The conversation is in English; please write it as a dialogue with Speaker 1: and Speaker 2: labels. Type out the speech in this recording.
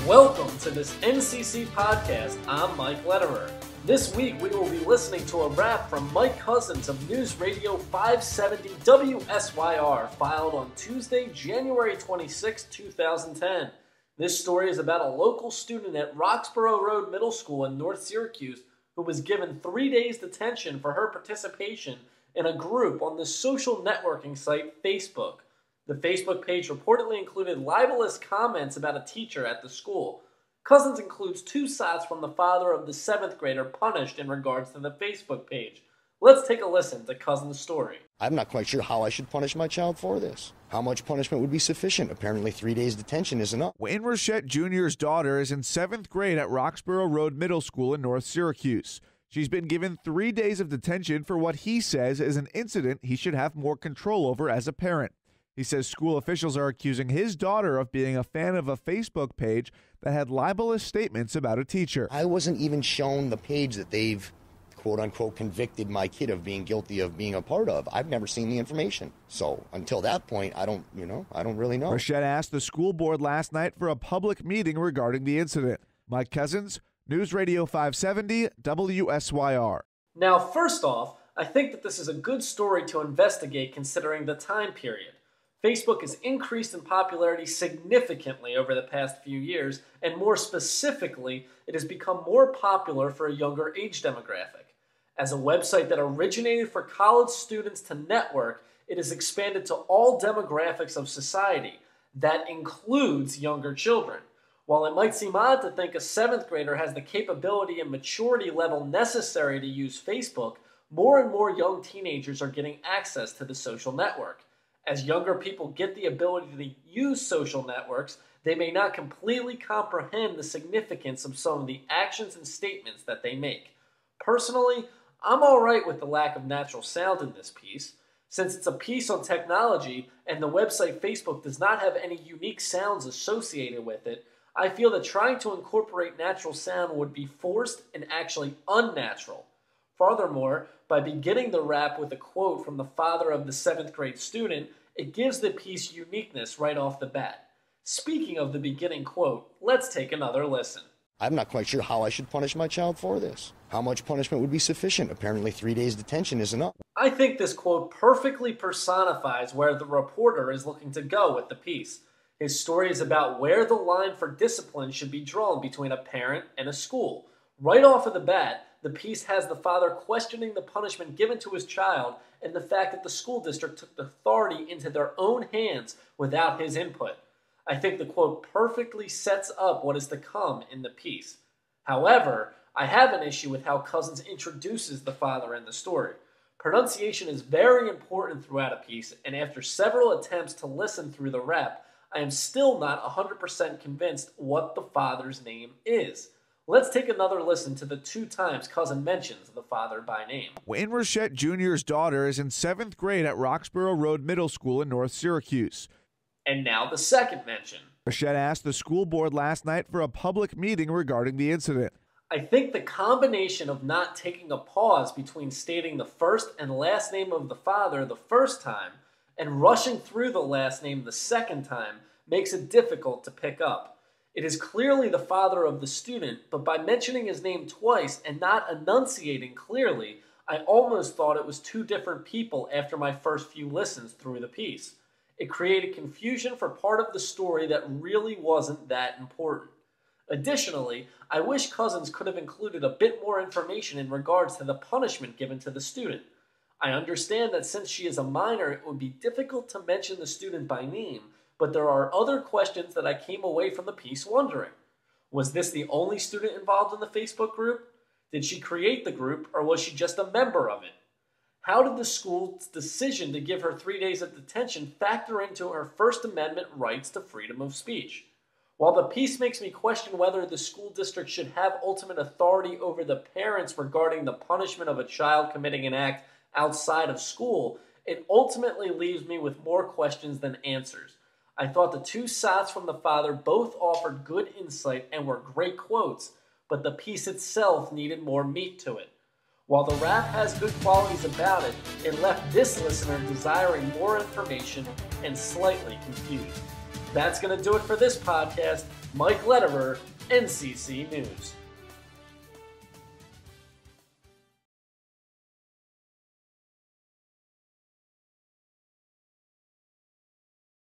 Speaker 1: Welcome to this NCC podcast. I'm Mike Lederer. This week we will be listening to a rap from Mike Couzens of News Radio 570 WSYR, filed on Tuesday, January 26, 2010. This story is about a local student at Roxborough Road Middle School in North Syracuse who was given 3 days detention for her participation in a group on the social networking site Facebook. The Facebook page reportedly included libelous comments about a teacher at the school. Couzens includes two sides from the father of the 7th grader punished in regards to the Facebook page. Let's take a listen to Couzens' story.
Speaker 2: I'm not quite sure how I should punish my child for this. How much punishment would be sufficient? Apparently 3 days detention is enough.
Speaker 3: Wayne Rochette Jr.'s daughter is in 7th grade at Roxborough Road Middle School in North Syracuse. She's been given 3 days of detention for what he says is an incident he should have more control over as a parent. He says school officials are accusing his daughter of being a fan of a Facebook page that had libelous statements about a teacher.
Speaker 2: I wasn't even shown the page that they've, quote-unquote, convicted my kid of being guilty of being a part of. I've never seen the information. So until that point, I don't really know.
Speaker 3: Rochette asked the school board last night for a public meeting regarding the incident. Mike Couzens, News Radio 570 WSYR.
Speaker 1: Now, first off, I think that this is a good story to investigate considering the time period. Facebook has increased in popularity significantly over the past few years, and more specifically, it has become more popular for a younger age demographic. As a website that originated for college students to network, it has expanded to all demographics of society. That includes younger children. While it might seem odd to think a 7th grader has the capability and maturity level necessary to use Facebook, more and more young teenagers are getting access to the social network. As younger people get the ability to use social networks, they may not completely comprehend the significance of some of the actions and statements that they make. Personally, I'm alright with the lack of natural sound in this piece. Since it's a piece on technology and the website Facebook does not have any unique sounds associated with it, I feel that trying to incorporate natural sound would be forced and actually unnatural. Furthermore, by beginning the rap with a quote from the father of the 7th grade student, it gives the piece uniqueness right off the bat. Speaking of the beginning quote, let's take another listen.
Speaker 2: I'm not quite sure how I should punish my child for this. How much punishment would be sufficient? Apparently 3 days detention is enough.
Speaker 1: I think this quote perfectly personifies where the reporter is looking to go with the piece. His story is about where the line for discipline should be drawn between a parent and a school. Right off of the bat, the piece has the father questioning the punishment given to his child and the fact that the school district took the authority into their own hands without his input. I think the quote perfectly sets up what is to come in the piece. However, I have an issue with how Couzens introduces the father in the story. Pronunciation is very important throughout a piece, and after several attempts to listen through the rap, I am still not 100% convinced what the father's name is. Let's take another listen to the 2 times Couzens mentions the father by name.
Speaker 3: Wayne Rochette Jr.'s daughter is in 7th grade at Roxborough Road Middle School in North Syracuse.
Speaker 1: And now the second mention.
Speaker 3: Rochette asked the school board last night for a public meeting regarding the incident.
Speaker 1: I think the combination of not taking a pause between stating the first and last name of the father the first time and rushing through the last name the second time makes it difficult to pick up. It is clearly the father of the student, but by mentioning his name twice and not enunciating clearly, I almost thought it was 2 different people after my first few listens through the piece. It created confusion for part of the story that really wasn't that important. Additionally, I wish Couzens could have included a bit more information in regards to the punishment given to the student. I understand that since she is a minor, it would be difficult to mention the student by name, but there are other questions that I came away from the piece wondering. Was this the only student involved in the Facebook group? Did she create the group, or was she just a member of it? How did the school's decision to give her 3 days of detention factor into her First Amendment rights to freedom of speech? While the piece makes me question whether the school district should have ultimate authority over the parents regarding the punishment of a child committing an act outside of school, it ultimately leaves me with more questions than answers. I thought the 2 sides from the father both offered good insight and were great quotes, but the piece itself needed more meat to it. While the rap has good qualities about it, it left this listener desiring more information and slightly confused. That's going to do it for this podcast. Mike Lederer, NCC News.